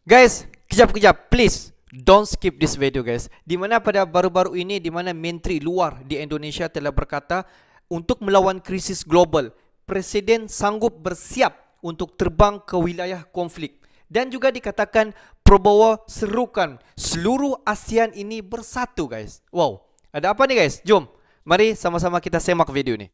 Guys, kejap-kejap, please don't skip this video guys. Dimana pada baru-baru ini, dimana menteri luar di Indonesia telah berkata untuk melawan krisis global, Presiden sanggup bersiap untuk terbang ke wilayah konflik. Dan juga dikatakan Prabowo serukan seluruh ASEAN ini bersatu guys. Wow, ada apa nih guys? Jom, mari sama-sama kita semak video ini.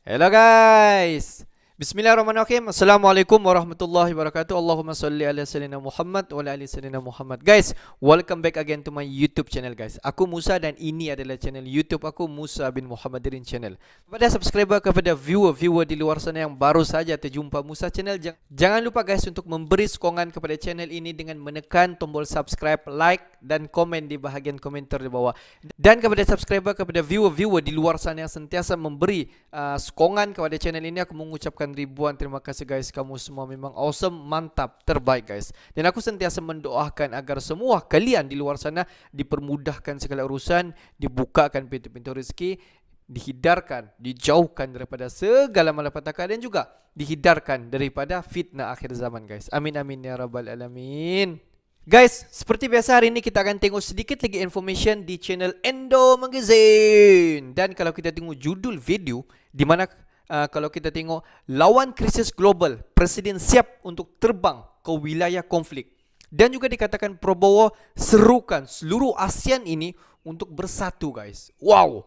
Hello guys, Bismillahirrahmanirrahim. Assalamualaikum warahmatullahi wabarakatuh. Allahumma salli ala sayyidina Muhammad wa ala ali sayyidina Muhammad. Guys, welcome back again to my YouTube channel guys. Aku Musa dan ini adalah channel YouTube aku, Musa bin Muhammadirin Channel. Kepada subscriber, kepada viewer di luar sana yang baru saja terjumpa Musa Channel, jangan lupa guys untuk memberi sokongan kepada channel ini dengan menekan tombol subscribe, like dan komen di bahagian komentar di bawah. Dan kepada subscriber, kepada viewer di luar sana yang sentiasa memberi sokongan kepada channel ini, aku mengucapkan ribuan terima kasih guys. Kamu semua memang awesome, mantap, terbaik guys. Dan aku sentiasa mendoakan agar semua kalian di luar sana dipermudahkan segala urusan, dibukakan pintu-pintu rezeki, dihindarkan, dijauhkan daripada segala malapetaka, dan juga dihindarkan daripada fitnah akhir zaman guys. Amin amin ya rabbal alamin. Guys, seperti biasa hari ini kita akan tengok sedikit lagi information di channel Endo Magazine. Dan kalau kita tengok judul video, di mana kalau kita tengok lawan krisis global, Presiden siap untuk terbang ke wilayah konflik. Dan juga dikatakan Prabowo serukan seluruh ASEAN ini untuk bersatu guys. Wow,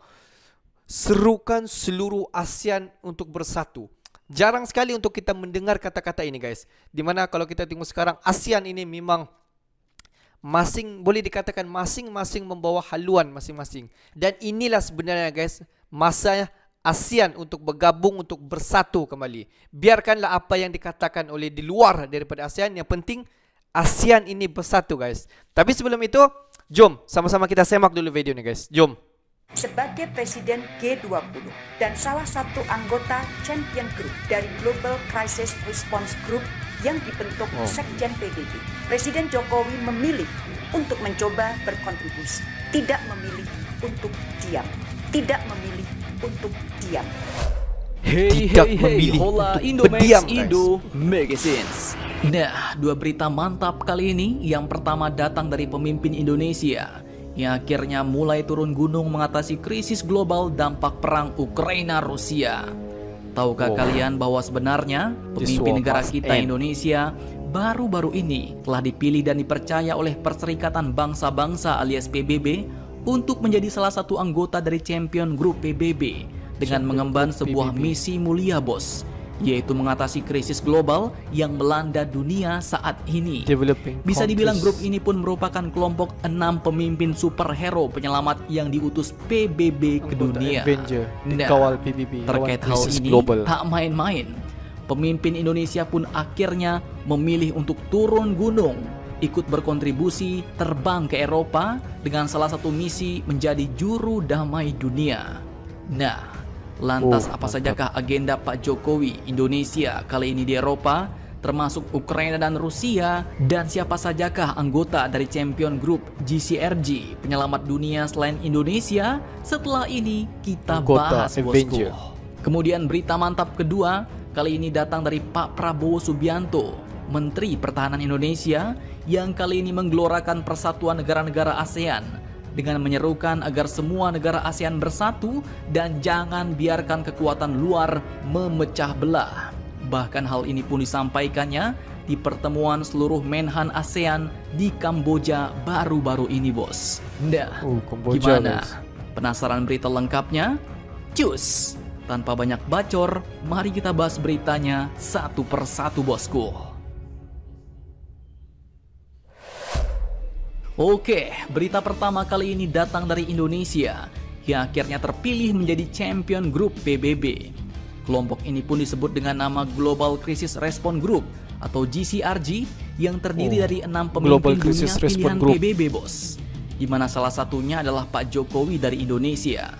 serukan seluruh ASEAN untuk bersatu. Jarang sekali untuk kita mendengar kata-kata ini guys. Dimana kalau kita tengok sekarang ASEAN ini memang boleh dikatakan masing-masing membawa haluan masing-masing. Dan inilah sebenarnya guys masa ASEAN untuk bergabung, untuk bersatu kembali. Biarkanlah apa yang dikatakan oleh di luar daripada ASEAN, yang penting ASEAN ini bersatu guys. Tapi sebelum itu, jom sama-sama kita semak dulu video ini guys. Jom. Sebagai Presiden G20 dan salah satu anggota Champion Group dari Global Crisis Response Group yang dibentuk Sekjen PBB, Presiden Jokowi memilih untuk mencoba berkontribusi, tidak memilih untuk diam, tidak memilih untuk diam. Tidak memilih Hola untuk berdiam guys. Indo Magazines. Nah, dua berita mantap kali ini. Yang pertama datang dari pemimpin Indonesia yang akhirnya mulai turun gunung mengatasi krisis global dampak perang Ukraina-Rusia. Tahukah kalian bahwa sebenarnya pemimpin negara kita Indonesia baru-baru ini telah dipilih dan dipercaya oleh Perserikatan Bangsa-Bangsa alias PBB untuk menjadi salah satu anggota dari Champion Group PBB dengan mengemban sebuah misi mulia bos, yaitu mengatasi krisis global yang melanda dunia saat ini. Bisa dibilang grup ini pun merupakan kelompok 6 pemimpin superhero penyelamat yang diutus PBB ke dunia. Kawal PBB terkait hal ini tak main-main. Pemimpin Indonesia pun akhirnya memilih untuk turun gunung, ikut berkontribusi terbang ke Eropa dengan salah satu misi menjadi juru damai dunia. Nah, lantas apa sajakah agenda Pak Jokowi Indonesia kali ini di Eropa, termasuk Ukraina dan Rusia, dan siapa sajakah anggota dari Champion Group GCRG penyelamat dunia selain Indonesia? Setelah ini kita bahas bosku. Kemudian berita mantap kedua kali ini datang dari Pak Prabowo Subianto, Menteri Pertahanan Indonesia, yang kali ini menggelorakan persatuan negara-negara ASEAN dengan menyerukan agar semua negara ASEAN bersatu dan jangan biarkan kekuatan luar memecah belah. Bahkan hal ini pun disampaikannya di pertemuan seluruh Menhan ASEAN di Kamboja baru-baru ini bos. Nah, gimana? Penasaran berita lengkapnya? Cus! Tanpa banyak bacor, mari kita bahas beritanya satu persatu bosku. Oke, berita pertama kali ini datang dari Indonesia yang akhirnya terpilih menjadi Champion Group PBB. Kelompok ini pun disebut dengan nama Global Crisis Response Group atau GCRG yang terdiri dari 6 pemimpin dunia pilihan PBB bos, di mana salah satunya adalah Pak Jokowi dari Indonesia.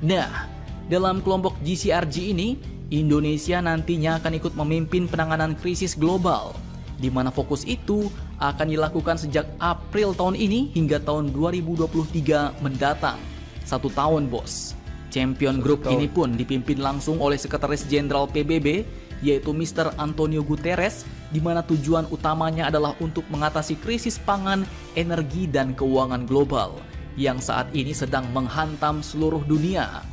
Nah, dalam kelompok GCRG ini, Indonesia nantinya akan ikut memimpin penanganan krisis global, di mana fokus itu akan dilakukan sejak April tahun ini hingga tahun 2023 mendatang. 1 tahun bos. Champion Group ini pun dipimpin langsung oleh Sekretaris Jenderal PBB, yaitu Mr. Antonio Guterres, di mana tujuan utamanya adalah untuk mengatasi krisis pangan, energi, dan keuangan global yang saat ini sedang menghantam seluruh dunia.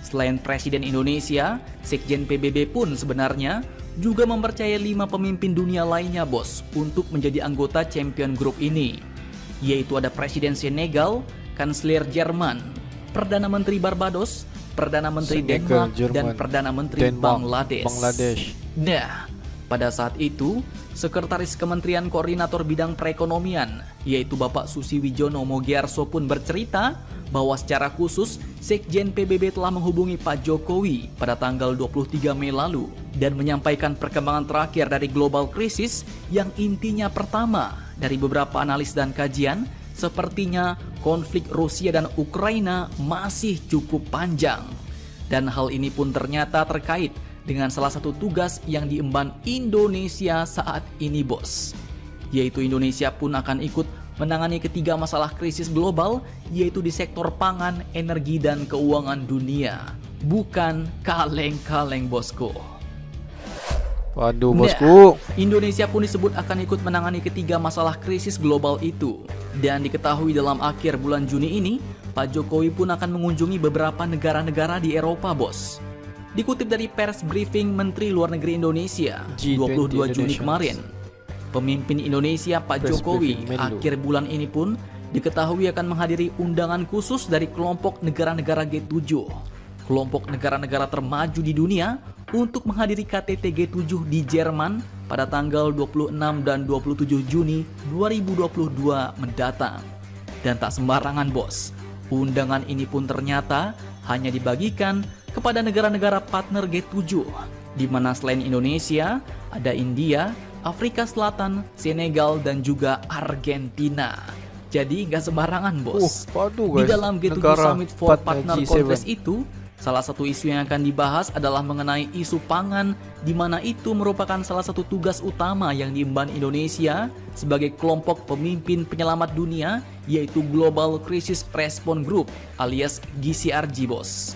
Selain Presiden Indonesia, Sekjen PBB pun sebenarnya juga mempercayai 5 pemimpin dunia lainnya, bos, untuk menjadi anggota Champion Group ini, yaitu ada Presiden Senegal, Kanselir Jerman, Perdana Menteri Barbados, Perdana Menteri Denmark, dan Perdana Menteri Bangladesh. Nah, pada saat itu, Sekretaris Kementerian Koordinator Bidang Perekonomian, yaitu Bapak Susiwijono Mogiarso pun bercerita bahwa secara khusus Sekjen PBB telah menghubungi Pak Jokowi pada tanggal 23 Mei lalu dan menyampaikan perkembangan terakhir dari global crisis yang intinya pertama dari beberapa analis dan kajian, sepertinya konflik Rusia dan Ukraina masih cukup panjang. Dan hal ini pun ternyata terkait dengan salah satu tugas yang diemban Indonesia saat ini, bos. Yaitu Indonesia pun akan ikut menangani ketiga masalah krisis global, yaitu di sektor pangan, energi, dan keuangan dunia. Bukan kaleng-kaleng, bosku. Waduh, bosku. Indonesia pun disebut akan ikut menangani ketiga masalah krisis global itu. Dan diketahui dalam akhir bulan Juni ini, Pak Jokowi pun akan mengunjungi beberapa negara-negara di Eropa, bos. Dikutip dari pers briefing Menteri Luar Negeri Indonesia 22 Juni kemarin, pemimpin Indonesia Pak Jokowi akhir bulan ini pun diketahui akan menghadiri undangan khusus dari kelompok negara-negara G7, kelompok negara-negara termaju di dunia, untuk menghadiri KTT G7 di Jerman pada tanggal 26 dan 27 Juni 2022 mendatang. Dan tak sembarangan, bos. Undangan ini pun ternyata hanya dibagikan kepada negara-negara partner G7, di mana selain Indonesia, ada India, Afrika Selatan, Senegal, dan juga Argentina. Jadi nggak sembarangan, bos. Di dalam G7 Summit for Partner Conference itu, salah satu isu yang akan dibahas adalah mengenai isu pangan, di mana itu merupakan salah satu tugas utama yang diemban Indonesia sebagai kelompok pemimpin penyelamat dunia, yaitu Global Crisis Response Group alias GCRG, bos.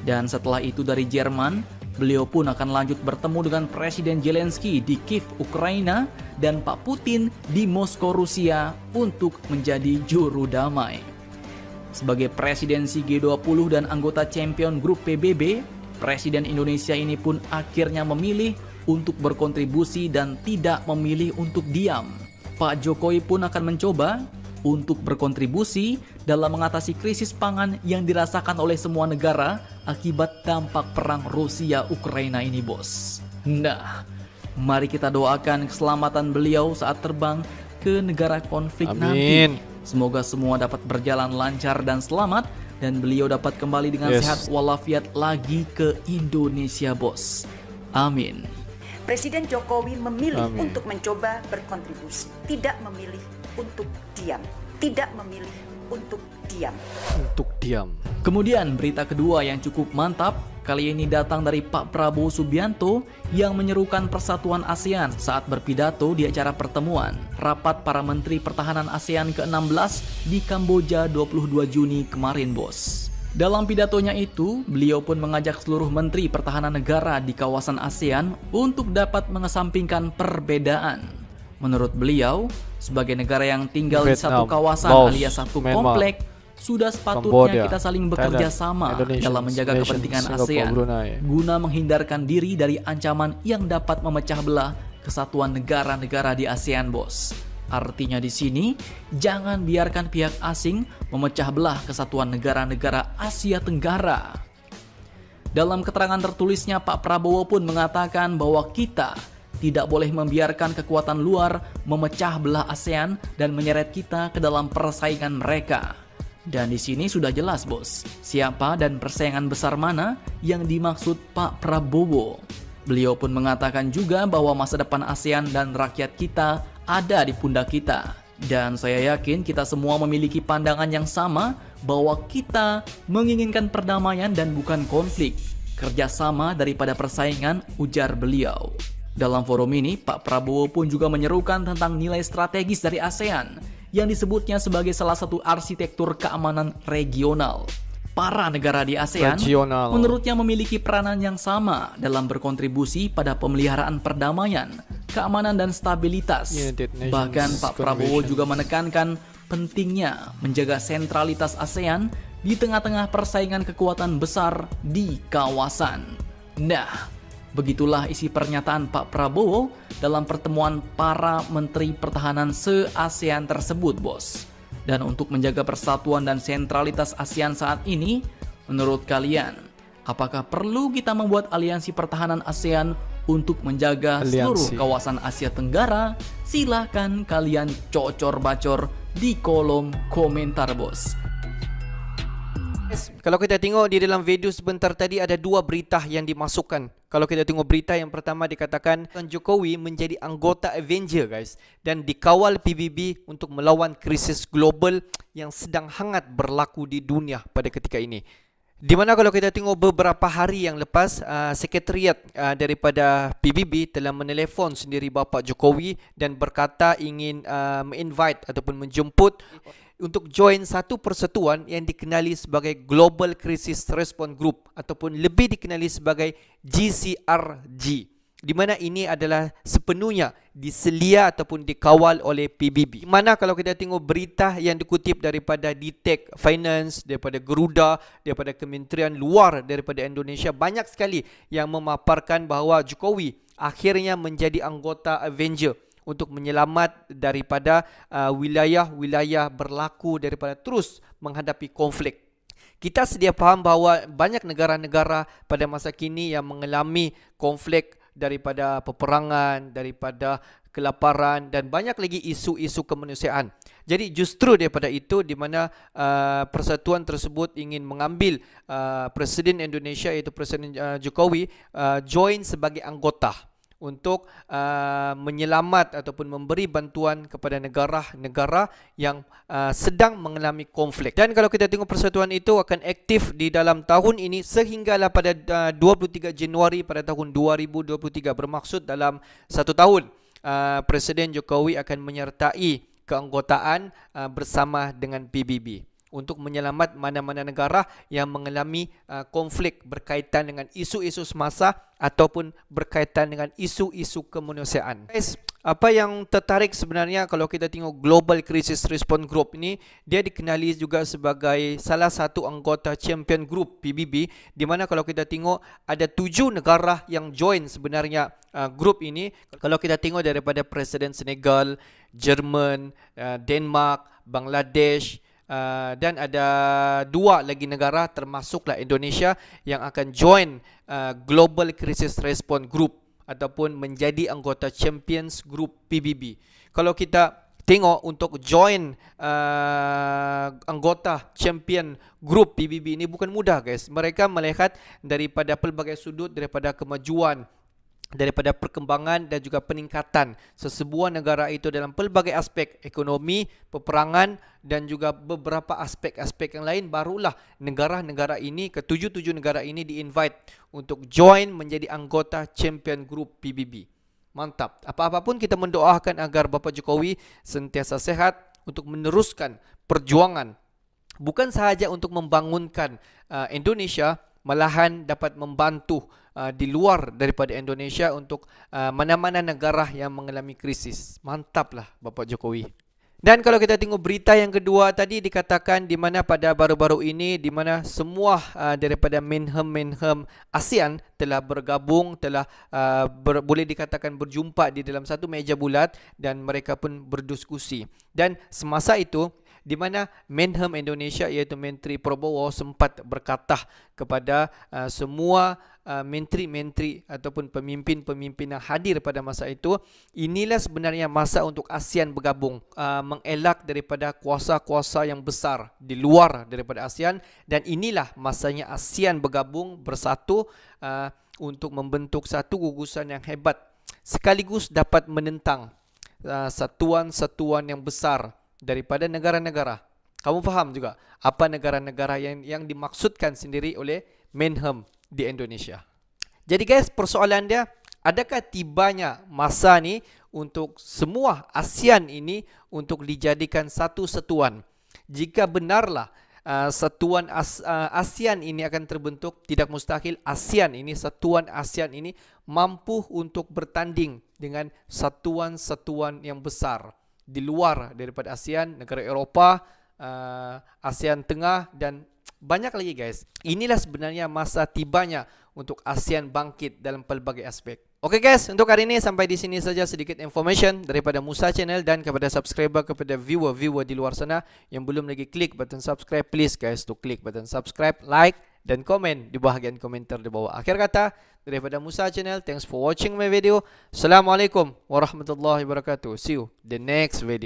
Dan setelah itu dari Jerman, beliau pun akan lanjut bertemu dengan Presiden Zelensky di Kiev, Ukraina, dan Pak Putin di Moskow, Rusia untuk menjadi juru damai. Sebagai presidensi G20 dan anggota Champion Group PBB, Presiden Indonesia ini pun akhirnya memilih untuk berkontribusi dan tidak memilih untuk diam. Pak Jokowi pun akan mencoba untuk berkontribusi dalam mengatasi krisis pangan yang dirasakan oleh semua negara akibat dampak perang Rusia-Ukraina ini, bos. Nah, mari kita doakan keselamatan beliau saat terbang ke negara konflik nanti. Semoga semua dapat berjalan lancar dan selamat, dan beliau dapat kembali dengan sehat walafiat lagi ke Indonesia, bos. Amin. Presiden Jokowi memilih untuk mencoba berkontribusi, tidak memilih untuk diam, tidak memilih untuk diam. Kemudian berita kedua yang cukup mantap kali ini datang dari Pak Prabowo Subianto yang menyerukan persatuan ASEAN saat berpidato di acara pertemuan rapat para Menteri Pertahanan ASEAN ke-16 di Kamboja 22 Juni kemarin, bos. Dalam pidatonya itu, beliau pun mengajak seluruh Menteri Pertahanan negara di kawasan ASEAN untuk dapat mengesampingkan perbedaan. Menurut beliau, sebagai negara yang tinggal di satu kawasan alias satu komplek, sudah sepatutnya kita saling bekerja sama dalam menjaga kepentingan ASEAN guna menghindarkan diri dari ancaman yang dapat memecah belah kesatuan negara-negara di ASEAN, bos. Artinya di sini, jangan biarkan pihak asing memecah belah kesatuan negara-negara Asia Tenggara. Dalam keterangan tertulisnya, Pak Prabowo pun mengatakan bahwa kita tidak boleh membiarkan kekuatan luar memecah belah ASEAN dan menyeret kita ke dalam persaingan mereka. Dan di sini sudah jelas, bos, siapa dan persaingan besar mana yang dimaksud Pak Prabowo. Beliau pun mengatakan juga bahwa masa depan ASEAN dan rakyat kita ada di pundak kita. Dan saya yakin kita semua memiliki pandangan yang sama bahwa kita menginginkan perdamaian dan bukan konflik, kerjasama daripada persaingan, ujar beliau. Dalam forum ini, Pak Prabowo pun juga menyerukan tentang nilai strategis dari ASEAN yang disebutnya sebagai salah satu arsitektur keamanan regional. para negara di ASEAN Regional. menurutnya memiliki peranan yang sama dalam berkontribusi pada pemeliharaan perdamaian, keamanan dan stabilitas. United Nations Bahkan Pak Prabowo Convention. juga menekankan pentingnya menjaga sentralitas ASEAN di tengah-tengah persaingan kekuatan besar di kawasan. Nah, begitulah isi pernyataan Pak Prabowo dalam pertemuan para Menteri Pertahanan se-ASEAN tersebut, bos. Dan untuk menjaga persatuan dan sentralitas ASEAN saat ini, menurut kalian, apakah perlu kita membuat aliansi pertahanan ASEAN untuk menjaga seluruh kawasan Asia Tenggara? Silahkan kalian cocor-bacor di kolom komentar, bos. Kalau kita tengok di dalam video sebentar tadi ada dua berita yang dimasukkan. Kalau kita tengok berita yang pertama dikatakan Jokowi menjadi anggota Avenger guys dan dikawal PBB untuk melawan krisis global yang sedang hangat berlaku di dunia pada ketika ini. Di mana kalau kita tengok beberapa hari yang lepas sekretariat daripada PBB telah menelefon sendiri Bapak Jokowi dan berkata ingin invite ataupun menjemput untuk join satu persatuan yang dikenali sebagai Global Crisis Response Group ataupun lebih dikenali sebagai GCRG, di mana ini adalah sepenuhnya diselia ataupun dikawal oleh PBB. Di mana kalau kita tengok berita yang dikutip daripada Ditek Finance, daripada Garuda, daripada Kementerian Luar daripada Indonesia, banyak sekali yang memaparkan bahawa Jokowi akhirnya menjadi anggota Avenger untuk menyelamat daripada wilayah-wilayah berlaku daripada terus menghadapi konflik. Kita sedia faham bahawa banyak negara-negara pada masa kini yang mengalami konflik daripada peperangan, daripada kelaparan dan banyak lagi isu-isu kemanusiaan. Jadi justru daripada itu di mana persatuan tersebut ingin mengambil Presiden Indonesia iaitu Presiden Jokowi join sebagai anggota untuk menyelamat ataupun memberi bantuan kepada negara-negara yang sedang mengalami konflik. Dan kalau kita tengok persatuan itu akan aktif di dalam tahun ini sehinggalah pada 23 Januari pada tahun 2023, bermaksud dalam satu tahun Presiden Jokowi akan menyertai keanggotaan bersama dengan PBB untuk menyelamat mana-mana negara yang mengalami konflik berkaitan dengan isu-isu semasa ataupun berkaitan dengan isu-isu kemanusiaan. Guys, apa yang tertarik sebenarnya kalau kita tengok Global Crisis Response Group ini, dia dikenali juga sebagai salah satu anggota Champion Group PBB, di mana kalau kita tengok ada 7 negara yang join sebenarnya grup ini. Kalau kita tengok daripada Presiden Senegal, Jerman, Denmark, Bangladesh, dan ada 2 lagi negara termasuklah Indonesia yang akan join Global Crisis Response Group ataupun menjadi anggota Champions Group PBB. Kalau kita tengok untuk join anggota Champion Group PBB ini bukan mudah guys. Mereka melihat daripada pelbagai sudut, daripada kemajuan, daripada perkembangan dan juga peningkatan sesebuah negara itu dalam pelbagai aspek ekonomi, peperangan dan juga beberapa aspek-aspek yang lain, barulah negara-negara ini, ketujuh negara ini di-invite untuk join menjadi anggota Champion Group PBB. Mantap. Apa-apapun kita mendoakan agar Bapak Jokowi sentiasa sehat untuk meneruskan perjuangan bukan sahaja untuk membangunkan Indonesia, malahan dapat membantu di luar daripada Indonesia untuk mana-mana negara yang mengalami krisis. Mantaplah Bapak Jokowi. Dan kalau kita tengok berita yang kedua tadi, dikatakan di mana pada baru-baru ini di mana semua daripada Menhem ASEAN telah bergabung, telah boleh dikatakan berjumpa di dalam satu meja bulat dan mereka pun berdiskusi. Dan semasa itu di mana Menhem Indonesia iaitu Menteri Prabowo sempat berkata kepada semua menteri-menteri ataupun pemimpin-pemimpin yang hadir pada masa itu, inilah sebenarnya masa untuk ASEAN bergabung, mengelak daripada kuasa-kuasa yang besar di luar daripada ASEAN, dan inilah masanya ASEAN bergabung bersatu untuk membentuk satu gugusan yang hebat sekaligus dapat menentang satuan-satuan yang besar daripada negara-negara. Kamu faham juga apa negara-negara yang dimaksudkan sendiri oleh Menhem di Indonesia. Jadi guys, persoalan dia, adakah tibanya masa ni untuk semua ASEAN ini untuk dijadikan satu satuan? Jika benarlah satuan ASEAN ini akan terbentuk. Tidak mustahil ASEAN ini, satuan ASEAN ini mampu untuk bertanding dengan satuan-satuan yang besar di luar daripada ASEAN, negara Eropah, ASEAN Tengah dan banyak lagi guys. Inilah sebenarnya masa tibanya untuk ASEAN bangkit dalam pelbagai aspek. Oke guys, untuk hari ini sampai di sini saja sedikit information daripada Musa Channel, dan kepada subscriber, kepada viewer di luar sana yang belum lagi klik button subscribe, please guys to klik button subscribe, like dan komen di bahagian komentar di bawah. Akhir kata daripada Musa Channel, thanks for watching my video. Assalamualaikum warahmatullahi wabarakatuh. See you the next video.